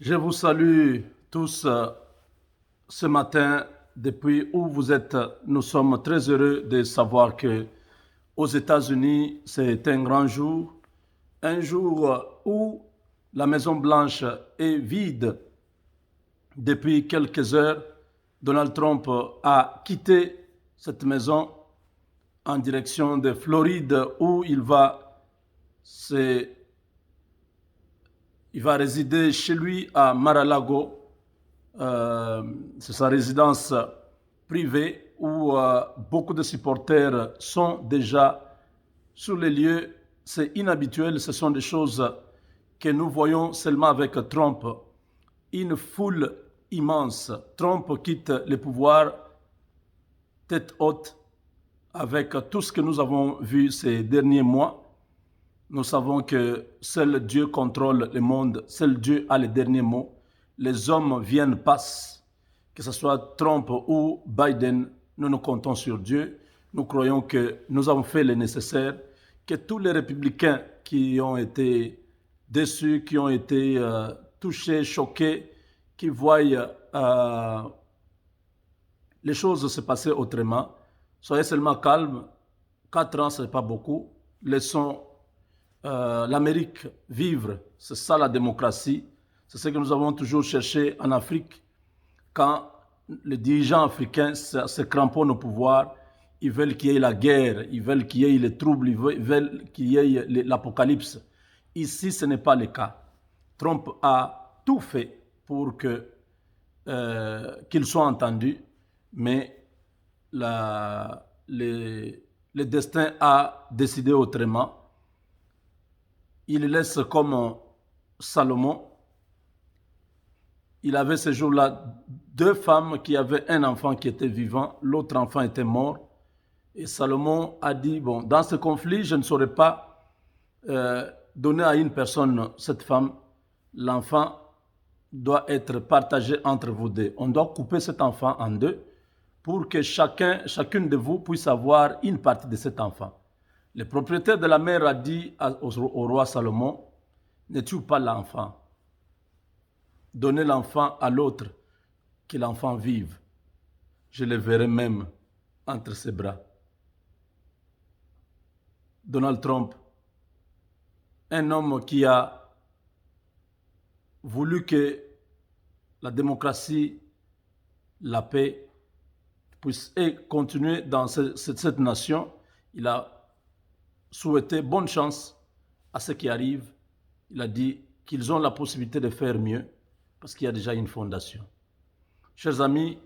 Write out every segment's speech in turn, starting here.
Je vous salue tous ce matin depuis où vous êtes. Nous sommes très heureux de savoir que aux États-Unis, c'est un grand jour, un jour où la Maison Blanche est vide depuis quelques heures. Donald Trump a quitté cette maison en direction de Floride où se il va résider chez lui à Mar-a-Lago. C'est sa résidence privée où beaucoup de supporters sont déjà sur les lieux. C'est inhabituel, ce sont des choses que nous voyons seulement avec Trump. Une foule immense. Trump quitte le pouvoir tête haute avec tout ce que nous avons vu ces derniers mois. Nous savons que seul Dieu contrôle le monde, seul Dieu a les derniers mots. Les hommes viennent, passent. Que ce soit Trump ou Biden, nous comptons sur Dieu. Nous croyons que nous avons fait le nécessaire, que tous les républicains qui ont été déçus, qui ont été touchés, choqués, qui voient les choses se passer autrement, soyez seulement calmes. 4 ans, ce n'est pas beaucoup. Laissons l'Amérique vivre. C'est ça la démocratie. C'est ce que nous avons toujours cherché en Afrique. Quand les dirigeants africains se cramponnent au pouvoir, ils veulent qu'il y ait la guerre, ils veulent qu'il y ait les troubles, ils veulent qu'il y ait l'apocalypse. Ici, ce n'est pas le cas. Trump a tout fait pour qu'il soit entendu, mais le destin a décidé autrement. Il laisse comme Salomon. Il avait ce jour-là 2 femmes qui avaient un enfant qui était vivant, l'autre enfant était mort. Et Salomon a dit, bon, dans ce conflit, je ne saurais pas donner à une personne cette femme. L'enfant doit être partagé entre vous deux. On doit couper cet enfant en deux pour que chacune de vous puisse avoir une partie de cet enfant. Le propriétaire de la mer a dit au roi Salomon, ne tue pas l'enfant. Donnez l'enfant à l'autre, que l'enfant vive. Je le verrai même entre ses bras. Donald Trump, un homme qui a voulu que la démocratie, la paix puisse continuer dans cette nation, il a souhaité bonne chance à ceux qui arrivent. Il a dit qu'ils ont la possibilité de faire mieux parce qu'il y a déjà une fondation. Chers amis,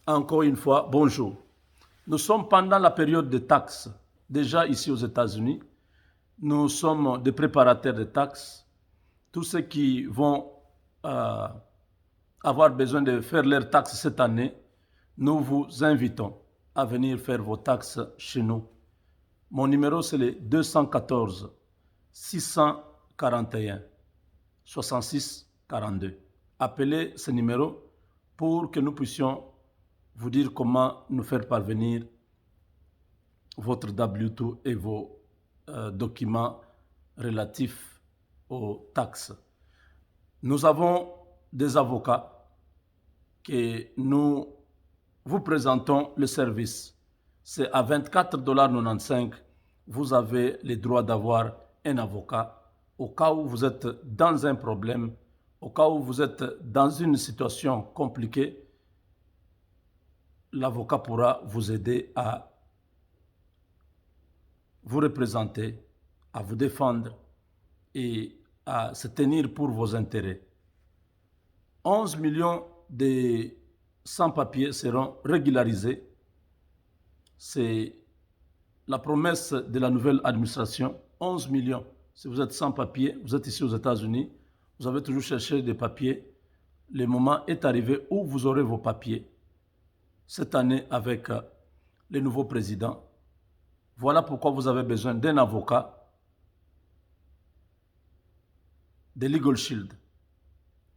encore une fois, bonjour. Nous sommes pendant la période des taxes. Déjà ici aux États-Unis, nous sommes des préparateurs de taxes. Tous ceux qui vont avoir besoin de faire leurs taxes cette année, nous vous invitons à venir faire vos taxes chez nous. Mon numéro, c'est le 214 641 66 42. Appelez ce numéro pour que nous puissions vous dire comment nous faire parvenir votre W2 et vos documents relatifs aux taxes. Nous avons des avocats que nous vous présentons le service. C'est à 24,95 $. Vous avez le droit d'avoir un avocat au cas où vous êtes dans un problème, au cas où vous êtes dans une situation compliquée. L'avocat pourra vous aider à vous représenter, à vous défendre et à se tenir pour vos intérêts. 11 millions de sans-papiers seront régularisés. C'est la promesse de la nouvelle administration. 11 millions. Si vous êtes sans-papiers, vous êtes ici aux États-Unis, vous avez toujours cherché des papiers. Le moment est arrivé où vous aurez vos papiers. Cette année, avec le nouveau président, voilà pourquoi vous avez besoin d'un avocat, de Legal Shield.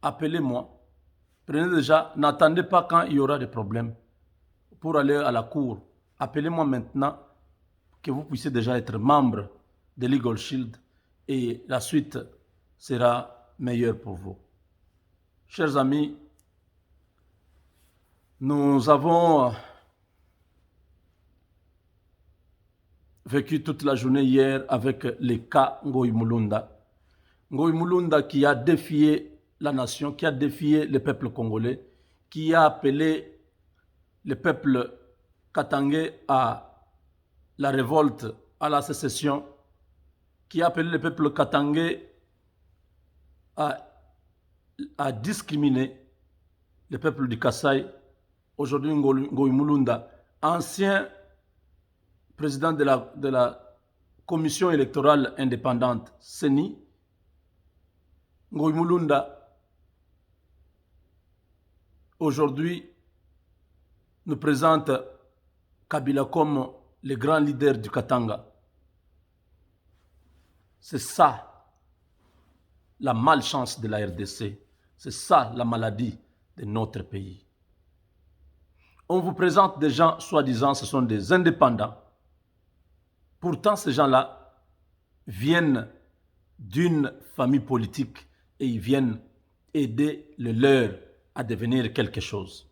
Appelez-moi. Prenez déjà, n'attendez pas quand il y aura des problèmes pour aller à la cour. Appelez-moi maintenant que vous puissiez déjà être membre de Legal Shield et la suite sera meilleure pour vous. chers amis, nous avons vécu toute la journée hier avec les cas Ngoï Mulunda. Ngoï Mulunda qui a défié la nation, qui a défié le peuple congolais, qui a appelé le peuple katangais à la révolte, à la sécession, qui a appelé le peuple katangais à discriminer le peuple du Kasaï. Aujourd'hui, Ngoï Mulunda, ancien président de la commission électorale indépendante, CENI, Ngoï Mulunda, aujourd'hui, nous présente Kabila comme le grand leader du Katanga. C'est ça, la malchance de la RDC. C'est ça, la maladie de notre pays. On vous présente des gens, soi-disant, ce sont des indépendants. Pourtant, ces gens-là viennent d'une famille politique et ils viennent aider le leur à devenir quelque chose.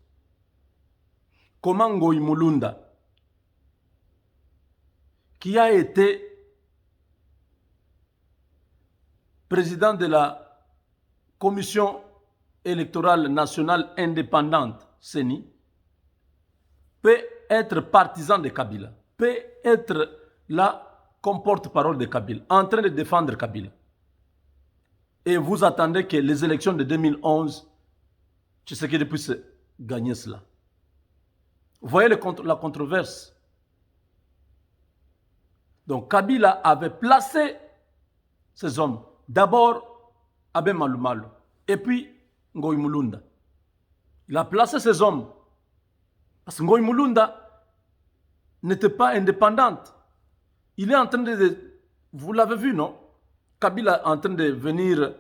Comment Ngoï Mulunda, qui a été président de la commission électorale nationale indépendante, CENI, peut être partisan de Kabila, peut être là comme porte-parole de Kabila, en train de défendre Kabila. Et vous attendez que les élections de 2011, Tshisekedi puisse gagner cela. Vous voyez la controverse. Donc Kabila avait placé ces hommes. D'abord, Abe Malumalu, et puis Ngoï Mulunda. Il a placé ces hommes. Parce que Ngoï Mulunda n'était pas indépendante. Il est en train de... Vous l'avez vu, non? Kabila est en train de venir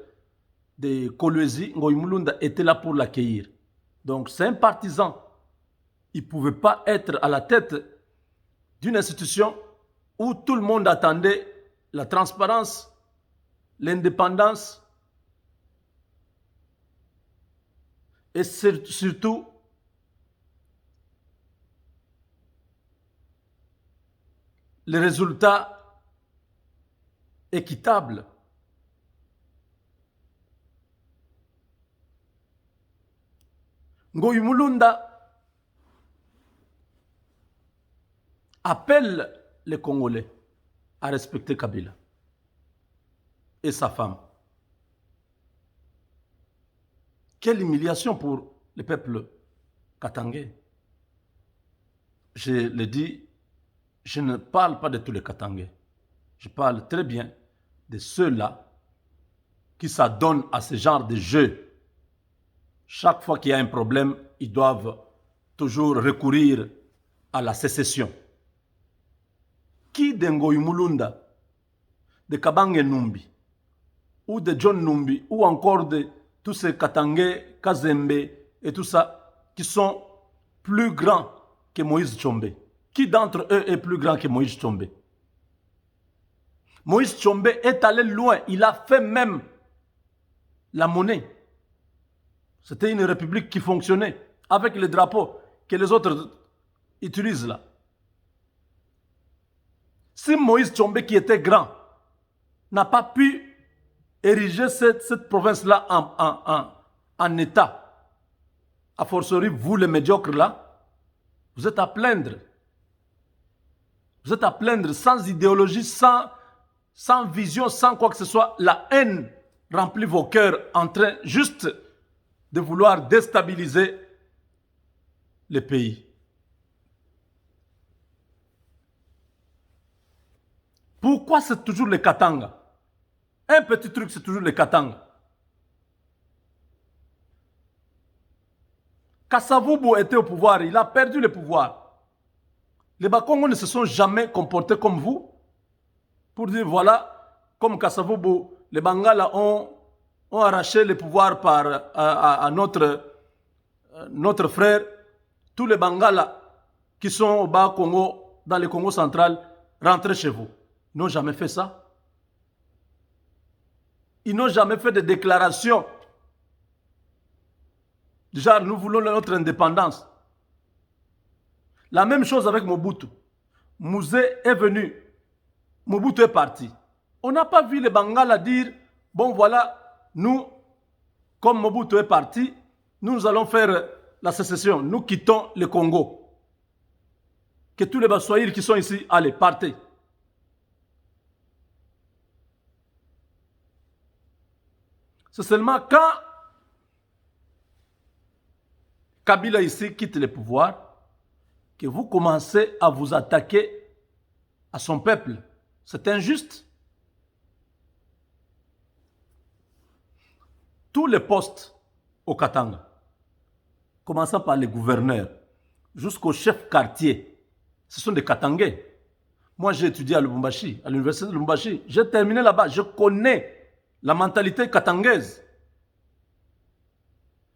de Kolwezi. Ngoï Mulunda était là pour l'accueillir. Donc c'est un partisan. Il ne pouvait pas être à la tête d'une institution où tout le monde attendait la transparence, l'indépendance et surtout les résultats équitables. Ngoï Mulunda appelle les Congolais à respecter Kabila et sa femme. Quelle humiliation pour le peuple katangais. Je le dis, je ne parle pas de tous les Katangais. Je parle très bien de ceux-là qui s'adonnent à ce genre de jeu. Chaque fois qu'il y a un problème, ils doivent toujours recourir à la sécession. Qui de Ngoï Mulunda, de Kabange Numbi, ou de John Numbi, ou encore de tous ces Katangais, Kazembe et tout ça, qui sont plus grands que Moïse Tchombe? Qui d'entre eux est plus grand que Moïse Tchombe? Moïse Tchombe est allé loin, il a fait même la monnaie. C'était une république qui fonctionnait avec les drapeaux que les autres utilisent là. Si Moïse Tchombe, qui était grand, n'a pas pu ériger cette province-là en État, a fortiori, vous les médiocres là, vous êtes à plaindre. Vous êtes à plaindre sans idéologie, sans vision, sans quoi que ce soit. La haine remplit vos cœurs en train juste de vouloir déstabiliser le pays. Pourquoi c'est toujours les Katanga? Un petit truc, c'est toujours les Katanga. Kasavubu était au pouvoir, il a perdu le pouvoir. Les Bakongos ne se sont jamais comportés comme vous pour dire voilà, comme Kasavubu, les Bangala ont arraché le pouvoir à notre frère. Tous les Bangala qui sont au bas Congo, dans le Congo central, rentrez chez vous. Ils n'ont jamais fait ça. Ils n'ont jamais fait de déclaration Déjà, nous voulons notre indépendance. La même chose avec Mobutu. Mouzé est venu. Mobutu est parti. On n'a pas vu les Bangala dire, bon voilà, nous, comme Mobutu est parti, nous allons faire la sécession. Nous quittons le Congo. Que tous les Baswahili qui sont ici, allez, partez. C'est seulement quand Kabila ici quitte le pouvoir que vous commencez à vous attaquer à son peuple. C'est injuste. Tous les postes au Katanga, commençant par les gouverneurs jusqu'au chef quartier, ce sont des Katangais. Moi, j'ai étudié à Lubumbashi, à l'université de Lubumbashi. J'ai terminé là-bas. Je connais la mentalité katangaise.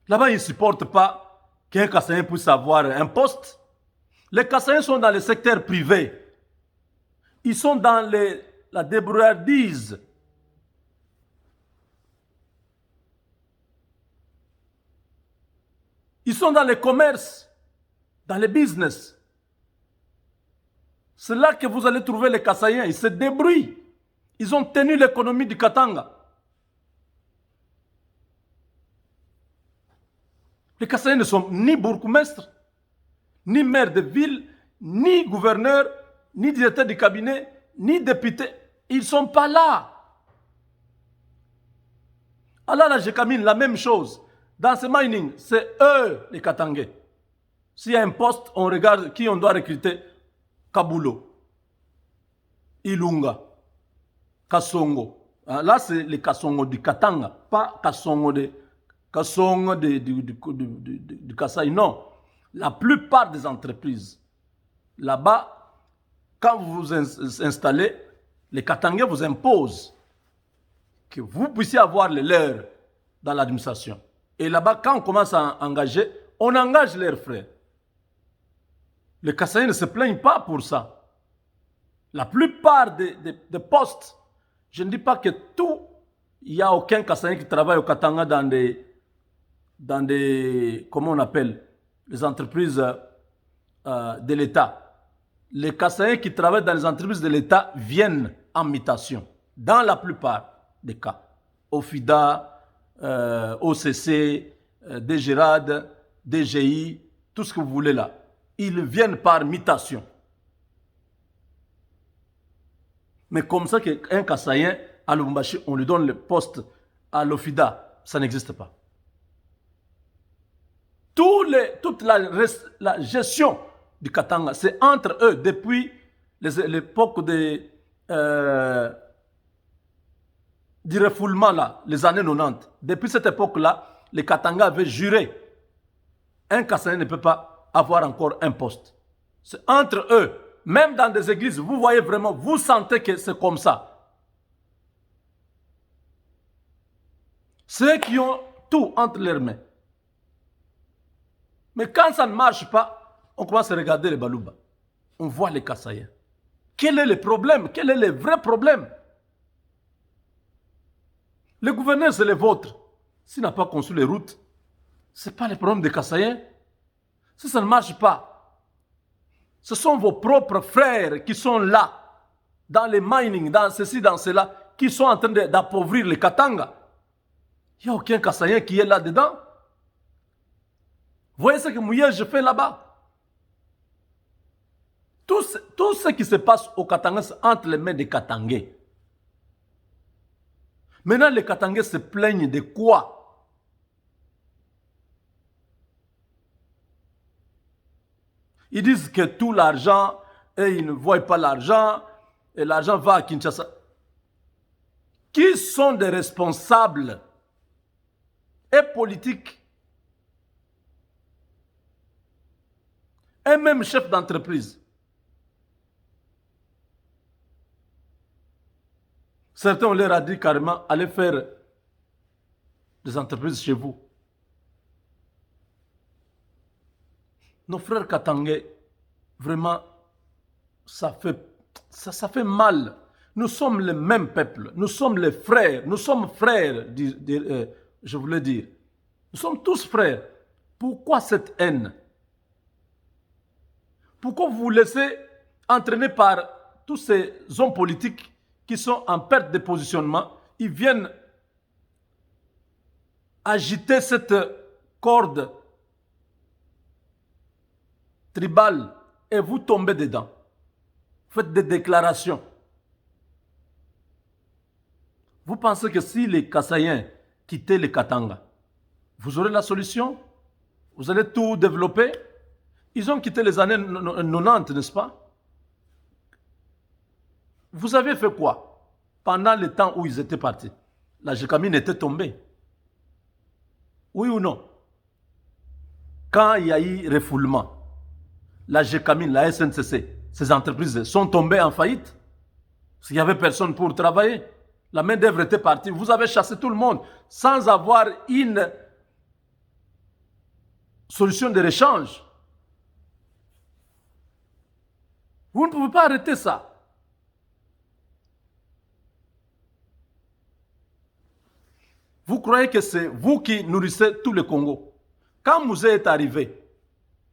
Là-bas, ils ne supportent pas qu'un Kassaïen puisse avoir un poste. Les Kassaïens sont dans le secteur privé. Ils sont dans la débrouillardise. Ils sont dans les commerces, dans les business. C'est là que vous allez trouver les Kassaïens. Ils se débrouillent. Ils ont tenu l'économie du Katanga. Les Kassaïens ne sont ni bourgmestres, ni maires de ville, ni gouverneurs, ni directeurs du cabinet, ni députés. Ils ne sont pas là. Alors là, je camine la même chose. Dans ce mining, c'est eux les Katangais. S'il y a un poste, on regarde qui on doit recruter. Kabulo, Ilunga, Kasongo. Là, c'est les Kasongo du Katanga, pas Kasongo du Kasaï. Non, la plupart des entreprises, là-bas, quand vous vous installez, les Katangais vous imposent que vous puissiez avoir les leurs dans l'administration. Et là-bas, quand on commence à engager, on engage leurs frères. Les Kassaïens ne se plaignent pas pour ça. La plupart des postes, je ne dis pas que tout, il n'y a aucun Kassaïen qui travaille au Katanga dans des comment on appelle, les entreprises de l'État. Les Kassaïens qui travaillent dans les entreprises de l'État viennent en mutation, dans la plupart des cas. OFIDA, OCC, DGRAD, DGI, tout ce que vous voulez là. Ils viennent par mutation. Mais comme ça qu'un Kassaïen à Lubumbashi, on lui donne le poste à l'OFIDA, ça n'existe pas. Toute la gestion du Katanga, c'est entre eux depuis l'époque du refoulement, là, les années 90. Depuis cette époque-là, les Katanga avaient juré. Un Kassaïen ne peut pas avoir encore un poste. C'est entre eux. Même dans des églises, vous voyez vraiment, vous sentez que c'est comme ça. Ceux qui ont tout entre leurs mains. Mais quand ça ne marche pas, on commence à regarder les Balouba. On voit les Kassaïens. Quel est le problème? Quel est le vrai problème? Le gouverneur, c'est le vôtre. S'il n'a pas construit les routes, ce n'est pas le problème des Kassaïens. Si ça ne marche pas, ce sont vos propres frères qui sont là, dans les mining, dans ceci, dans cela, qui sont en train d'appauvrir les Katanga. Il n'y a aucun Kassaïen qui est là-dedans. Vous voyez ce que Mouyej fait là-bas? Tout ce qui se passe au Katanga, c'est entre les mains des Katangais. Maintenant, les Katangais se plaignent de quoi? Ils disent que tout l'argent, et ils ne voient pas l'argent, et l'argent va à Kinshasa. Qui sont des responsables et politiques, et même chefs d'entreprise? Certains, on leur a dit carrément, allez faire des entreprises chez vous. Nos frères Katangais, vraiment, ça fait mal. Nous sommes le même peuple. Nous sommes les frères. Nous sommes frères, je voulais dire. Nous sommes tous frères. Pourquoi cette haine? Pourquoi vous vous laissez entraîner par tous ces hommes politiques qui sont en perte de positionnement? Ils viennent agiter cette corde tribale et vous tombez dedans. Faites des déclarations. Vous pensez que si les Kassaïens quittaient les Katanga, vous aurez la solution? Vous allez tout développer? Ils ont quitté les années 90, n'est-ce pas? Vous avez fait quoi pendant le temps où ils étaient partis? La Gécamine était tombée. Oui ou non? Quand il y a eu refoulement, la Gécamine, la SNCC, ces entreprises sont tombées en faillite. Parce qu'il n'y avait personne pour travailler. La main-d'œuvre était partie. Vous avez chassé tout le monde sans avoir une solution de rechange. Vous ne pouvez pas arrêter ça. Vous croyez que c'est vous qui nourrissez tout le Congo? Quand Mouzé est arrivé,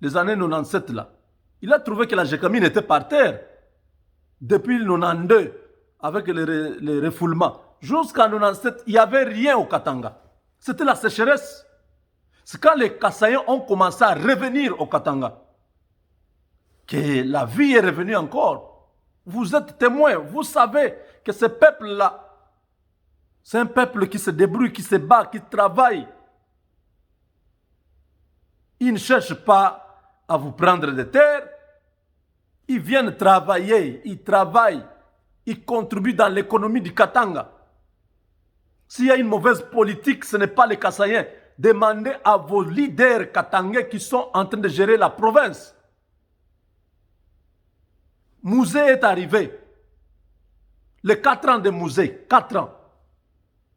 les années 97 là, il a trouvé que la Gécamine était par terre. Depuis le 92, avec les refoulements, jusqu'en 97, il n'y avait rien au Katanga. C'était la sécheresse. C'est quand les Kassaïens ont commencé à revenir au Katanga que la vie est revenue encore. Vous êtes témoins, vous savez que ce peuple-là, c'est un peuple qui se débrouille, qui se bat, qui travaille. Ils ne cherchent pas à vous prendre des terres. Ils viennent travailler, ils travaillent, ils contribuent dans l'économie du Katanga. S'il y a une mauvaise politique, ce n'est pas les Kassaïens. Demandez à vos leaders katangais qui sont en train de gérer la province. Mouzé est arrivé. Les 4 ans de Mouzé, 4 ans.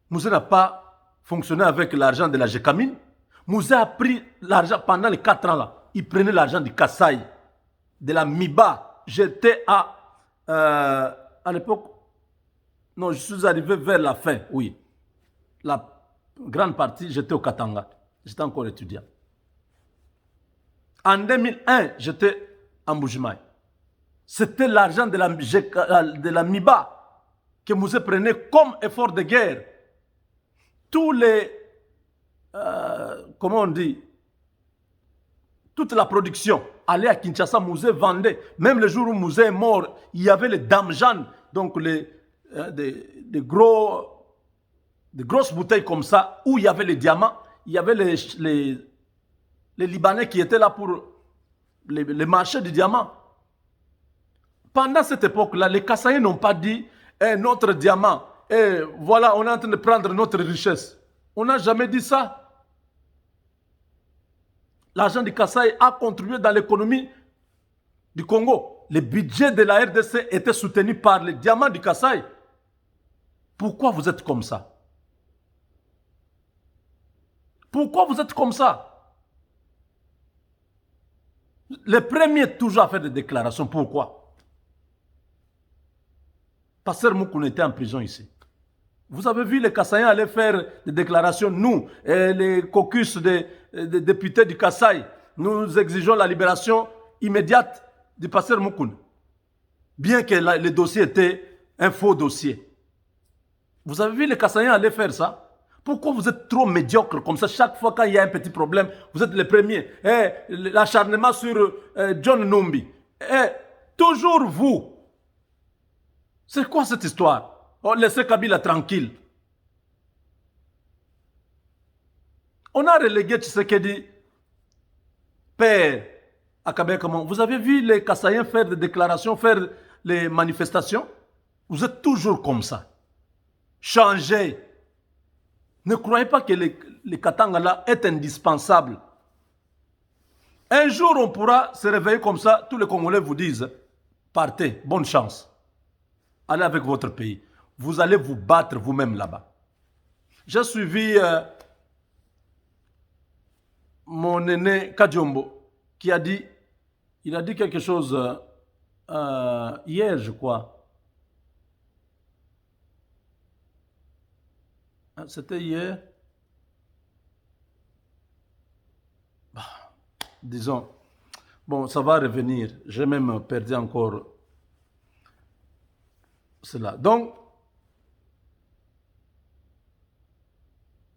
Mouzé n'a pas fonctionné avec l'argent de la Gécamine. Mouzé a pris l'argent pendant les 4 ans là. Il prenait l'argent du Kasaï, de la Miba. J'étais à l'époque, non, je suis arrivé vers la fin, oui. La grande partie, j'étais au Katanga. J'étais encore étudiant. En 2001, j'étais en Mbujimaï. C'était l'argent de la Miba que Mouzé prenait comme effort de guerre. Tous les, comment on dit, toute la production allait à Kinshasa, Mouzé vendait. Même le jour où Mouzé est mort, il y avait les damjan, donc des grosses bouteilles comme ça, où il y avait les diamants, il y avait les Libanais qui étaient là pour les marchés du diamant. Pendant cette époque-là, les Kassaïens n'ont pas dit notre diamant, voilà, on est en train de prendre notre richesse. On n'a jamais dit ça. L'argent du Kasaï a contribué dans l'économie du Congo. Le budget de la RDC était soutenu par les diamants du Kasaï. Pourquoi vous êtes comme ça? Pourquoi vous êtes comme ça? Les premiers toujours à faire des déclarations. Pourquoi? Pasteur Moukoun était en prison ici. Vous avez vu les Kassaïens aller faire des déclarations. Nous, les caucus des députés du Kasaï, nous exigeons la libération immédiate du pasteur Moukoun. Bien que le dossier était un faux dossier. Vous avez vu les Kassaïens aller faire ça? Pourquoi vous êtes trop médiocre comme ça? Chaque fois qu'il y a un petit problème, vous êtes les premiers. L'acharnement sur John Numbi. Toujours vous. C'est quoi cette histoire? Oh, laissez Kabila tranquille. On a relégué Tshisekedi, père, à Kabeka. Vous avez vu les Kassaïens faire des déclarations, faire les manifestations? Vous êtes toujours comme ça. Changez. Ne croyez pas que les Katanga là est indispensable. Un jour, on pourra se réveiller comme ça. Tous les Congolais vous disent, partez, bonne chance. Allez avec votre pays. Vous allez vous battre vous-même là-bas. J'ai suivi mon aîné Kadjombo qui a dit, il a dit quelque chose hier, je crois. C'était hier. Bah, disons. Bon, ça va revenir. J'ai même perdu encore cela. Donc,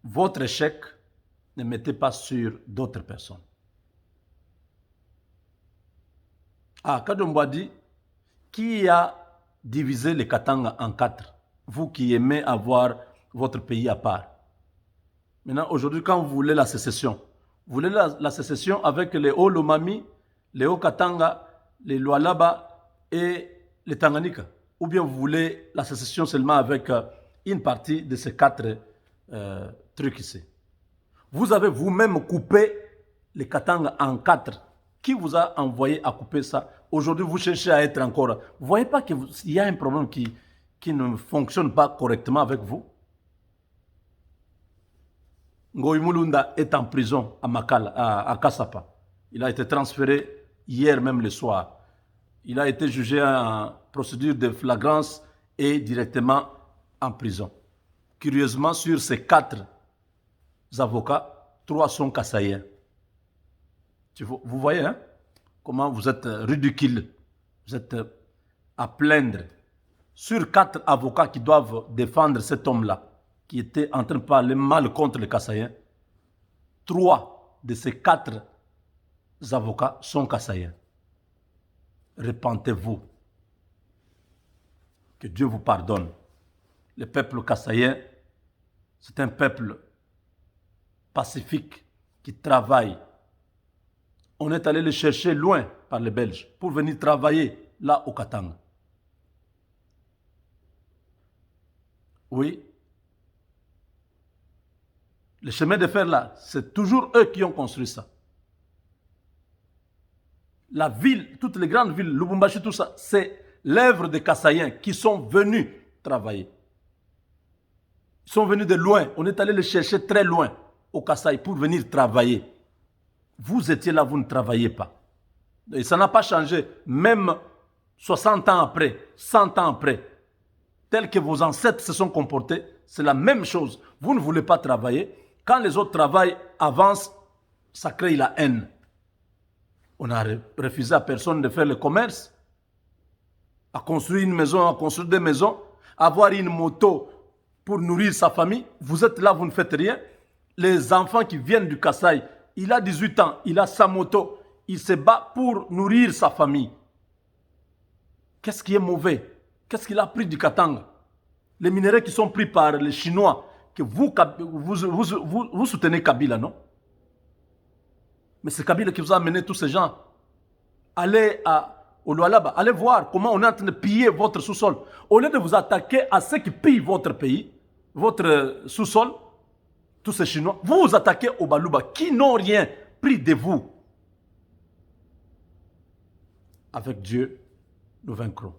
votre échec, ne mettez pas sur d'autres personnes. Ah, Kadombo dit, qui a divisé les Katanga en 4? Vous qui aimez avoir votre pays à part. Maintenant, aujourd'hui, quand vous voulez la sécession, vous voulez la sécession avec les Hauts-Lomami, les Hauts-Katanga, les Lualaba et les Tanganyika. Ou bien vous voulez la sécession seulement avec une partie de ces 4 trucs ici. Vous avez vous-même coupé les Katanga en 4. Qui vous a envoyé à couper ça? Aujourd'hui, vous cherchez à être encore... Vous ne voyez pas qu'il y a un problème qui ne fonctionne pas correctement avec vous? Ngoï Mulunda est en prison à Makala, à Kassapa. Il a été transféré hier même le soir. Il a été jugé en procédure de flagrance et directement en prison. Curieusement, sur ces 4 avocats, 3 sont kassaïens. Vous voyez, hein, comment vous êtes ridicule. Vous êtes à plaindre. Sur 4 avocats qui doivent défendre cet homme-là, qui était en train de parler mal contre les kassaïens, 3 de ces 4 avocats sont kassaïens. Repentez-vous. Que Dieu vous pardonne. Le peuple kassaïen, c'est un peuple pacifique qui travaille. On est allé le chercher loin par les Belges pour venir travailler là au Katanga. Oui. Le chemin de fer là, c'est toujours eux qui ont construit ça. La ville, toutes les grandes villes, Lubumbashi, tout ça, c'est l'œuvre des Kassaïens qui sont venus travailler. Ils sont venus de loin. On est allé les chercher très loin au Kasaï pour venir travailler. Vous étiez là, vous ne travaillez pas. Et ça n'a pas changé, même 60 ans après, 100 ans après. Tel que vos ancêtres se sont comportés, c'est la même chose. Vous ne voulez pas travailler. Quand les autres travaillent, avancent, ça crée la haine. On a refusé à personne de faire le commerce, à construire une maison, à construire des maisons, à avoir une moto pour nourrir sa famille. Vous êtes là, vous ne faites rien. Les enfants qui viennent du Kasaï, il a 18 ans, il a sa moto, il se bat pour nourrir sa famille. Qu'est-ce qui est mauvais? Qu'est-ce qu'il a pris du Katanga? Les minéraux qui sont pris par les Chinois, que vous soutenez Kabila, non? Mais c'est Kabila qui vous a amené tous ces gens. Allez au Lualaba, allez voir comment on est en train de piller votre sous-sol. Au lieu de vous attaquer à ceux qui pillent votre pays, votre sous-sol, tous ces Chinois, vous vous attaquez aux Baluba qui n'ont rien pris de vous. Avec Dieu, nous vaincrons.